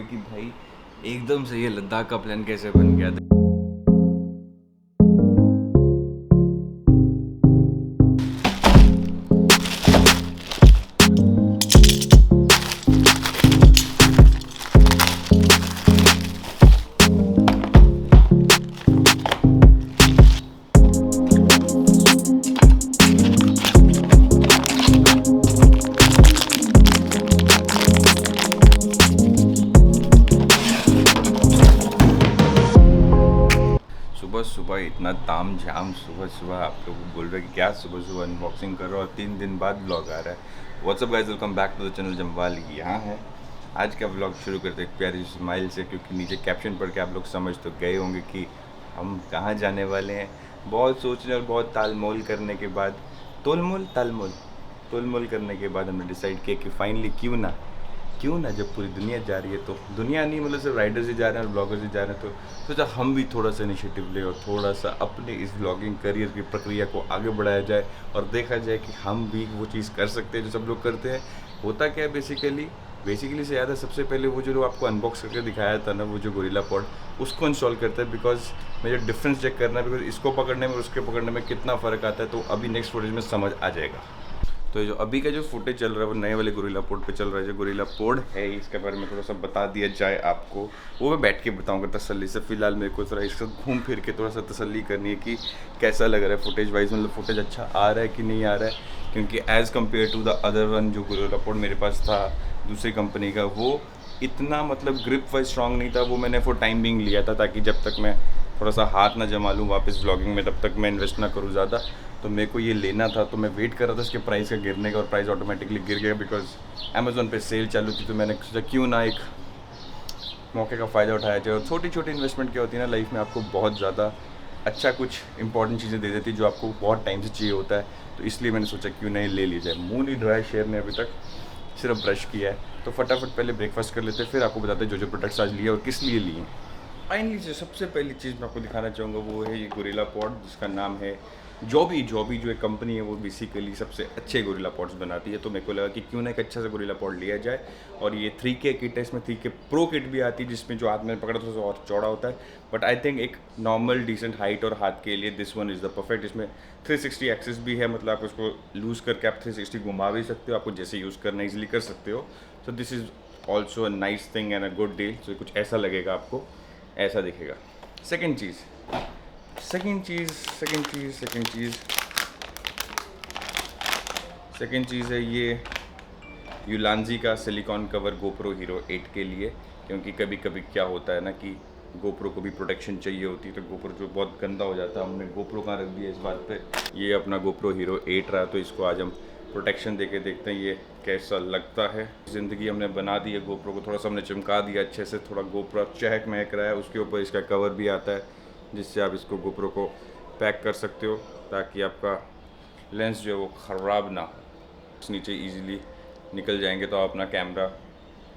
कि भाई एकदम से ये लद्दाख का प्लान कैसे बन गया। सुबह सुबह इतना ताम झाम, सुबह सुबह आप लोग बोल रहे हैं कि क्या सुबह सुबह अनबॉक्सिंग कर रहे हो और 3 दिन बाद ब्लॉग आ रहा है। What's up guys, welcome back to the channel Jamwal. यहाँ है आज का ब्लॉग शुरू करते एक प्यारी स्माइल से, क्योंकि नीचे कैप्शन पढ़ के आप लोग समझ तो गए होंगे कि हम कहाँ जाने वाले हैं। बहुत सोचने और बहुत तालमोल करने के बाद तोलमोल करने के बाद हमने डिसाइड किया कि फाइनली क्यों ना जब पूरी दुनिया जा रही है, तो दुनिया नहीं मतलब सिर्फ राइडर्स ही जा रहे हैं और ब्लॉगर्स ही जा रहे हैं, तो सोचा हम भी थोड़ा सा इनिशिएटिव लें और थोड़ा सा अपने इस ब्लॉगिंग करियर की प्रक्रिया को आगे बढ़ाया जाए और देखा जाए कि हम भी वो चीज़ कर सकते हैं जो सब लोग करते हैं। होता क्या है बेसिकली से ज़्यादा सबसे पहले वो जो आपको अनबॉक्स करके दिखाया था ना, वो जो गोरिल्ला पॉड, उसको इंस्टॉल करता है। बिकॉज मुझे डिफरेंस चेक करना है, बिकॉज इसको पकड़ने में और उसके पकड़ने में कितना फ़र्क आता है, तो अभी नेक्स्ट फुटेज में समझ आ जाएगा। तो जो अभी का जो फुटेज चल रहा है वो नए वाले गोरिल्ला पोड पे चल रहा है। जो गोरिल्ला पोड है इसके बारे में थोड़ा सा बता दिया जाए आपको, वो मैं बैठ के बताऊंगा तसल्ली से। फिलहाल मेरे को थोड़ा इससे घूम फिर के थोड़ा सा तसल्ली करनी है कि कैसा लग रहा है फुटेज वाइज, मतलब फुटेज अच्छा आ रहा है कि नहीं आ रहा है। क्योंकि as compare to the other one जो गोरिल्ला पोड मेरे पास था दूसरी कंपनी का, वो इतना मतलब ग्रिप वाइज स्ट्रॉन्ग नहीं था। वो मैंने फॉर टाइम बिंग लिया था ताकि जब तक मैं थोड़ा सा हाथ ना जमा लूँ वापस ब्लॉगिंग में, तब तक मैं इन्वेस्ट ना करूँ ज़्यादा। तो मेरे को ये लेना था, तो मैं वेट कर रहा था इसके प्राइस का गिरने का, और प्राइस ऑटोमेटिकली गिर गया बिकॉज अमेज़ोन पे सेल चालू थी। तो मैंने सोचा क्यों ना एक मौके का फ़ायदा उठाया जाए। और छोटी छोटी इन्वेस्टमेंट क्या होती है ना लाइफ में, आपको बहुत ज़्यादा अच्छा कुछ इंपॉर्टेंट चीज़ें दे देती है जो आपको बहुत टाइम से चाहिए होता है। तो इसलिए मैंने सोचा क्यों नहीं ले ली जाए। मुँह नहीं धोया शेयर ने अभी तक, सिर्फ ब्रश किया है। तो फटाफट पहले ब्रेकफास्ट कर लेते हैं, फिर आपको बताते हैं जो प्रोडक्ट्स आज लिए और किस लिए लिए। फाइनली जो सबसे पहली चीज़ मैं आपको दिखाना चाहूँगा वो है ये गोरिल्ला पॉड, जिसका नाम है जॉबी जो एक कंपनी है वो बेसिकली सबसे अच्छे गोरिल्ला पॉड्स बनाती है। तो मेरे को लगा कि क्यों ना एक अच्छा सा गोरिल्ला पॉड लिया जाए। और ये 3K किट है, इसमें 3K प्रो किट भी आती है जिसमें जो हाथ में पकड़ा थोड़ा सा और चौड़ा होता है। बट आई थिंक एक नॉर्मल डिसेंट हाइट और हाथ के लिए this one is the perfect. इसमें 360 एक्सिस भी है, मतलब आप उसको लूज़ करके आप 360 घुमा भी सकते हो, आपको जैसे यूज़ करना ईजिली कर सकते हो। So this is also a nice thing and a good deal. So कुछ ऐसा लगेगा आपको, ऐसा दिखेगा। सेकंड चीज़ है ये यूलांजी का सिलिकॉन कवर गोप्रो हीरो 8 के लिए। क्योंकि कभी कभी क्या होता है ना कि गोप्रो को भी प्रोटेक्शन चाहिए होती है, तो गोप्रो जो बहुत गंदा हो जाता है। हमने गोप्रो कहाँ रख दिया इस बात पे, ये अपना गोप्रो हीरो 8 रहा, तो इसको आज हम प्रोटेक्शन देके देखते हैं ये कैसा लगता है। ज़िंदगी हमने बना दी है गोप्रो को, थोड़ा सा हमने चमका दिया अच्छे से, थोड़ा गोप्रो चहक महक रहा है। उसके ऊपर इसका कवर भी आता है जिससे आप इसको गोप्रो को पैक कर सकते हो ताकि आपका लेंस जो है वो ख़राब ना हो। नीचे इजीली निकल जाएंगे तो आप अपना कैमरा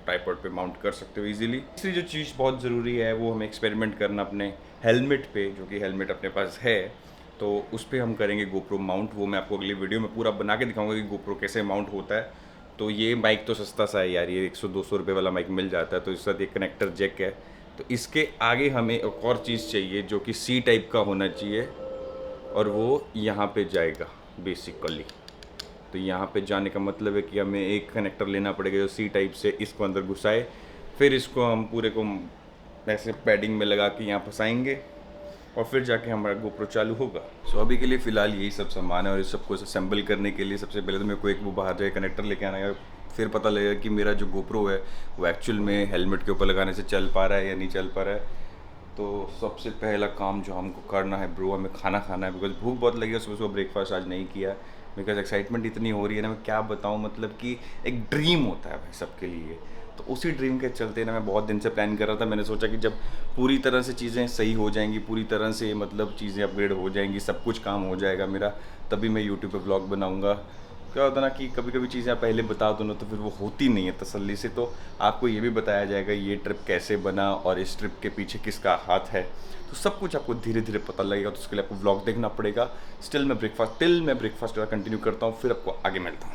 ट्राइपॉड पे माउंट कर सकते हो इजीली। तीसरी जो चीज़ बहुत ज़रूरी है वो हमें एक्सपेरिमेंट करना अपने हेलमेट पे, जो कि हेलमेट अपने पास है, तो उस पर हम करेंगे गोप्रो माउंट। वो मैं आपको अगली वीडियो में पूरा बना के दिखाऊंगा कि गोप्रो कैसे माउंट होता है। तो ये माइक तो सस्ता सा है यार, ये 100-200 रुपये वाला माइक मिल जाता है। तो इसके साथ एक कनेक्टर जैक है। तो इसके आगे हमें एक और चीज़ चाहिए जो कि सी टाइप का होना चाहिए, और वो यहाँ पे जाएगा बेसिकली। तो यहाँ पे जाने का मतलब है कि हमें एक कनेक्टर लेना पड़ेगा जो सी टाइप से इसको अंदर घुसाए, फिर इसको हम पूरे को ऐसे पैडिंग में लगा के यहाँ फंसाएंगे और फिर जाके हमारा गोप्रो चालू होगा। सो अभी के लिए फ़िलहाल यही सब सामान है, और इस सबको असेंबल करने के लिए सबसे पहले तो मेरे को एक वो बाहर जाए कनेक्टर लेके आना है। फिर पता लगेगा कि मेरा जो गोप्रो है वो एक्चुअल में हेलमेट के ऊपर लगाने से चल पा रहा है या नहीं चल पा रहा है। तो सबसे पहला काम जो हमको करना है ब्रो, हमें खाना खाना है। बिकॉज भूख बहुत लगी है, सुबह सुबह ब्रेकफास्ट आज नहीं किया। बिकॉज एक्साइटमेंट इतनी हो रही है ना, मैं क्या बताऊँ, मतलब कि एक ड्रीम होता है भाई सबके लिए। तो उसी ड्रीम के चलते ना मैं बहुत दिन से प्लान कर रहा था। मैंने सोचा कि जब पूरी तरह से चीज़ें सही हो जाएंगी, पूरी तरह से मतलब चीज़ें अपग्रेड हो जाएंगी, सब कुछ काम हो जाएगा मेरा, तभी मैं यूट्यूब पे व्लॉग बनाऊंगा। क्या होता है ना कि कभी कभी चीज़ें आप पहले बता दो ना तो फिर वो होती नहीं है तसल्ली से। तो आपको ये भी बताया जाएगा ये ट्रिप कैसे बना और इस ट्रिप के पीछे किसका हाथ है। तो सब कुछ आपको धीरे धीरे पता लगेगा। तो उसके लिए आपको व्लॉग देखना पड़ेगा। मैं ब्रेकफास्ट कंटिन्यू करता हूँ, फिर आपको आगे मिलता हूँ।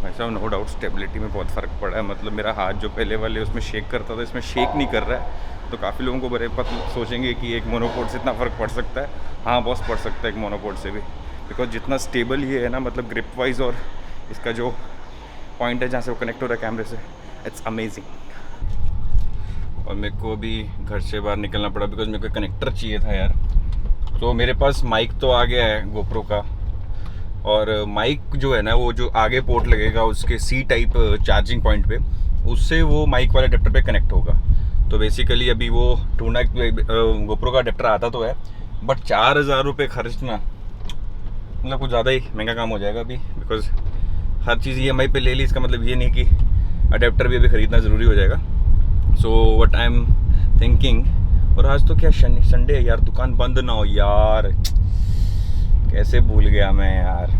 भाई सब नो डाउट स्टेबिलिटी में बहुत फ़र्क पड़ा है। मतलब मेरा हाथ जो पहले वाले उसमें शेक करता था, इसमें शेक नहीं कर रहा है। तो काफ़ी लोगों को बड़े सोचेंगे कि एक मोनोपोड से इतना फ़र्क पड़ सकता है। हाँ बॉस, पड़ सकता है एक मोनोपोड से भी, बिकॉज जितना स्टेबल ये है ना, मतलब ग्रिप वाइज और इसका जो पॉइंट है जहाँ से वो कनेक्ट हो रहा है कैमरे से, इट्स अमेजिंग। और मेरे को अभी घर से बाहर निकलना पड़ा बिकॉज मेरे को कनेक्टर चाहिए था यार। तो मेरे पास माइक तो आ गया है गोप्रो का, और माइक जो है ना वो जो आगे पोर्ट लगेगा उसके सी टाइप चार्जिंग पॉइंट पे, उससे वो माइक वाले अडेप्टर पे कनेक्ट होगा। तो बेसिकली अभी वो ढूंढना, गोप्रो का अडेप्टर आता तो है बट 4,000 रुपये खर्चना मतलब कुछ ज़्यादा ही महंगा काम हो जाएगा अभी, बिकॉज हर चीज़ EMI पे ले ली, इसका मतलब ये नहीं कि अडेप्टर भी अभी ख़रीदना ज़रूरी हो जाएगा। So what I am thinking, और आज तो क्या संडे है यार, दुकान बंद ना हो यार, कैसे भूल गया मैं यार।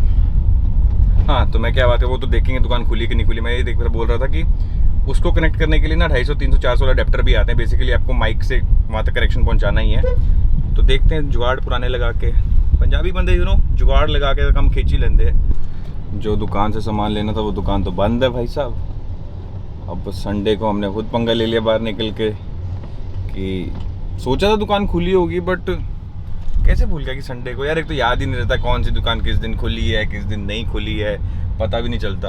हाँ तो मैं क्या बात है, वो तो देखेंगे दुकान खुली कि नहीं खुली। मैं ये बोल रहा था कि उसको कनेक्ट करने के लिए ना 250, 300, 400 वाला अडेप्टर भी आते हैं। बेसिकली आपको माइक से वहाँ तक कनेक्शन पहुँचाना ही है। तो देखते हैं, जुगाड़ पुराने लगा के, पंजाबी बंदे जुगाड़ लगा के काम खींच ही लेंदे। जो दुकान से सामान लेना था वो दुकान तो बंद है भाई साहब। अब संडे को हमने खुद पंगा ले लिया बाहर निकल के, कि सोचा था दुकान खुली होगी बट कैसे भूल गया कि संडे को यार। एक तो याद ही नहीं रहता कौन सी दुकान किस दिन खुली है किस दिन नहीं खुली है, पता भी नहीं चलता।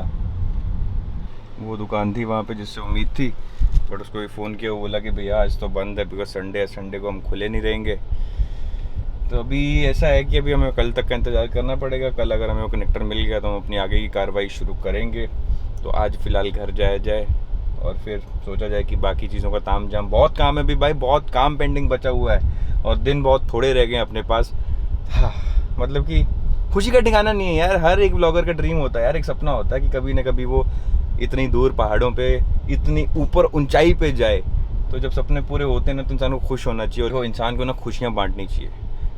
वो दुकान थी वहाँ पे जिससे उम्मीद थी, बट उसको भी फ़ोन किया, वो बोला कि भैया आज तो बंद है बिकॉज संडे है, संडे को हम खुले नहीं रहेंगे। तो अभी ऐसा है कि अभी हमें कल तक का इंतज़ार करना पड़ेगा। कल अगर हमें वो कनेक्टर मिल गया तो हम अपनी आगे की कार्रवाई शुरू करेंगे। तो आज फ़िलहाल घर जाया जाए और फिर सोचा जाए कि बाकी चीज़ों का ताम झाम, बहुत काम है अभी भाई, बहुत काम पेंडिंग बचा हुआ है और दिन बहुत थोड़े रह गए अपने पास। हाँ, मतलब कि खुशी का ठिकाना नहीं है यार। हर एक ब्लॉगर का ड्रीम होता है यार, एक सपना होता है कि कभी ना कभी वो इतनी दूर पहाड़ों पे, इतनी ऊपर ऊंचाई पे जाए। तो जब सपने पूरे होते हैं ना तो इंसान को खुश होना चाहिए, और इंसान को ना खुशियाँ बांटनी चाहिए।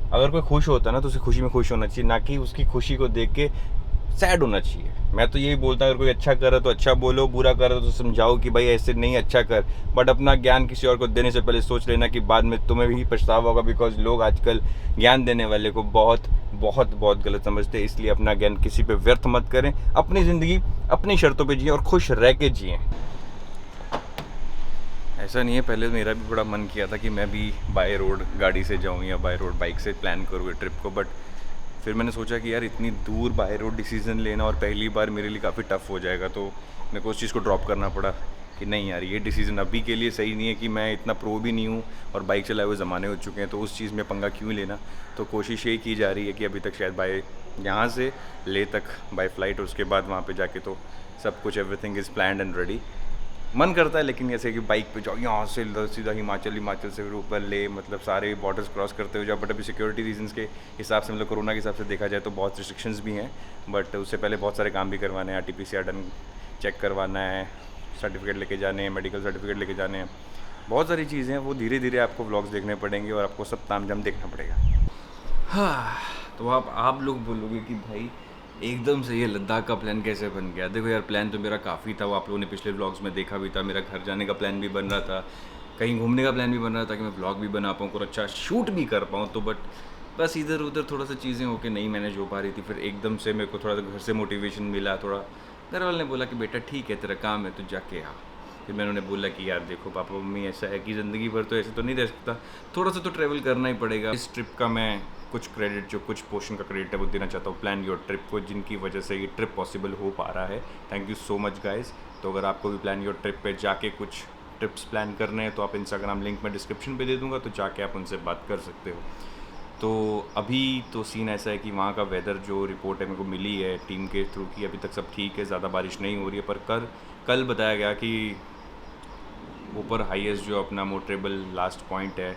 अगर कोई खुश होता है ना तो उसे खुशी में खुश होना चाहिए, ना कि उसकी खुशी को देख के सैड होना चाहिए। मैं तो यही बोलता हूँ, अगर कोई अच्छा करे तो अच्छा बोलो, बुरा करे तो समझाओ कि भाई ऐसे नहीं, अच्छा कर। बट अपना ज्ञान किसी और को देने से पहले सोच लेना कि बाद में तुम्हें भी पछतावा होगा, बिकॉज लोग आजकल ज्ञान देने वाले को बहुत बहुत बहुत गलत समझते हैं। इसलिए अपना ज्ञान किसी पे व्यर्थ मत करें, अपनी ज़िंदगी अपनी शर्तों पे जिए और खुश रह के जिए। ऐसा नहीं है, पहले मेरा भी बड़ा मन किया था कि मैं भी बाय रोड गाड़ी से जाऊँ या बाय रोड बाइक से प्लान करूँ ट्रिप को, बट फिर मैंने सोचा कि यार इतनी दूर बाय रोड डिसीज़न लेना और पहली बार मेरे लिए काफ़ी टफ हो जाएगा। तो मेरे को उस चीज़ को ड्रॉप करना पड़ा कि नहीं यार, ये डिसीज़न अभी के लिए सही नहीं है, कि मैं इतना प्रो भी नहीं हूँ और बाइक चलाए हुए ज़माने हो चुके हैं, तो उस चीज़ में पंगा क्यों लेना। तो कोशिश यही की जा रही है कि अभी तक शायद बाय यहाँ से ले तक बाय फ्लाइट, और उसके बाद वहाँ पर जाके तो सब कुछ everything is planned and ready. मन करता है लेकिन जैसे कि बाइक पे जाओ यहाँ से सीधा हिमाचल, हिमाचल से फिर ऊपर ले, मतलब सारे बॉर्डर्स क्रॉस करते हुए जाओ। बट अभी सिक्योरिटी रीजंस के हिसाब से, मतलब कोरोना के हिसाब से देखा जाए तो बहुत रिस्ट्रिक्शंस भी हैं। बट उससे पहले बहुत सारे काम भी करवाने हैं, RT-PCR डन चेक करवाना है, सर्टिफिकेट लेके जाने हैं, मेडिकल सर्टिफिकेट लेके जाने हैं, बहुत सारी चीज़ें हैं। वो धीरे धीरे आपको व्लॉग्स देखने पड़ेंगे और आपको सब तामझाम देखना पड़ेगा। हाँ, तो आप लोग बोलोगे कि भाई एकदम से ये लद्दाख का प्लान कैसे बन गया। देखो यार, प्लान तो मेरा काफ़ी था, वो आप लोगों ने पिछले व्लॉग्स में देखा भी था। मेरा घर जाने का प्लान भी बन रहा था, कहीं घूमने का प्लान भी बन रहा था कि मैं व्लॉग भी बना पाऊँ और अच्छा शूट भी कर पाऊँ। तो बट बस इधर उधर थोड़ा सा चीज़ें होकर नहीं मैनेज हो पा रही थी। फिर एकदम से मेरे को थोड़ा सा घर से मोटिवेशन मिला, थोड़ा घर वाले ने बोला कि बेटा ठीक है, तेरा काम है तो जाके आ। फिर मैंने उन्हें बोला कि यार देखो पापा मम्मी, ऐसा है कि ज़िंदगी भर तो ऐसे तो नहीं रह सकता, थोड़ा सा तो ट्रैवल करना ही पड़ेगा। इस ट्रिप का मैं कुछ क्रेडिट, जो कुछ पोर्शन का क्रेडिट है वो देना चाहता हूँ प्लान योर ट्रिप को, जिनकी वजह से ये ट्रिप पॉसिबल हो पा रहा है। Thank you so much guys. तो अगर आपको भी प्लान योर ट्रिप पे जाके कुछ ट्रिप्स प्लान करने हैं तो आप इंस्टाग्राम लिंक मैं डिस्क्रिप्शन पे दे दूँगा, तो जाके आप उनसे बात कर सकते हो। तो अभी तो सीन ऐसा है कि वहाँ का वेदर, जो रिपोर्ट है मेरे को मिली है टीम के थ्रू, कि अभी तक सब ठीक है, ज़्यादा बारिश नहीं हो रही है। पर कल बताया गया कि ऊपर हाईएस्ट जो अपना मोटरेबल लास्ट पॉइंट है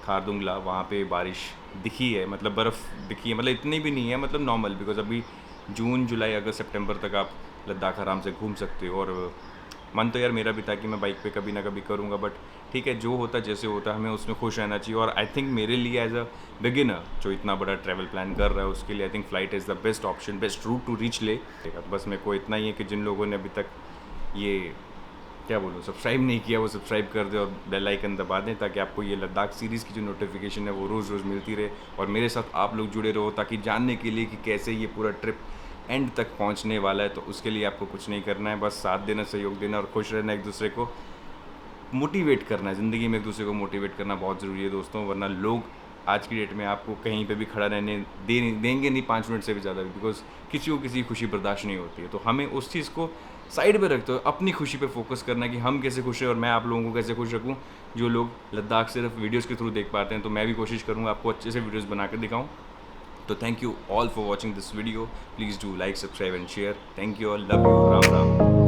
खारदुंगला, वहाँ पे बारिश दिखी है, मतलब बर्फ़ दिखी है, मतलब इतनी भी नहीं है, मतलब नॉर्मल। बिकॉज अभी जून जुलाई अगस्त सितंबर तक आप लद्दाख आराम से घूम सकते हो। और मन तो यार मेरा भी था कि मैं बाइक पे कभी ना कभी करूँगा, बट ठीक है, जो होता जैसे होता, हमें उसमें खुश रहना चाहिए। और आई थिंक मेरे लिए एज अ बिगिनर जो इतना बड़ा ट्रैवल प्लान कर रहा है, उसके लिए I think flight is the best option, best route to reach Leh. बस मेरे को इतना ही है कि जिन लोगों ने अभी तक ये क्या बोलूँ सब्सक्राइब नहीं किया, वो सब्सक्राइब कर दे और बेल आइकन दबा दें, ताकि आपको ये लद्दाख सीरीज़ की जो नोटिफिकेशन है वो रोज़ रोज़ मिलती रहे। और मेरे साथ आप लोग जुड़े रहो ताकि जानने के लिए कि कैसे ये पूरा ट्रिप एंड तक पहुंचने वाला है। तो उसके लिए आपको कुछ नहीं करना है, बस साथ देना, सहयोग देना और खुश रहना, एक दूसरे को मोटिवेट करना है। ज़िंदगी में एक दूसरे को मोटिवेट करना बहुत ज़रूरी है दोस्तों, वरना लोग आज की डेट में आपको कहीं पे भी खड़ा रहने देंगे नहीं 5 मिनट से भी ज़्यादा, बिकॉज़ किसी को किसी की खुशी बर्दाश्त नहीं होती है। तो हमें उस चीज़ को साइड पे रखते हुए अपनी खुशी पे फोकस करना है कि हम कैसे खुश हैं और मैं आप लोगों को कैसे खुश रखूँ। जो लोग लद्दाख सिर्फ वीडियोज़ के थ्रू देख पाते हैं, तो मैं भी कोशिश करूँगा आपको अच्छे से वीडियोज़ बना कर दिखाऊँ। तो thank you all for watching this video. Please do like, subscribe and share. Thank you all, love you, Ram Ram.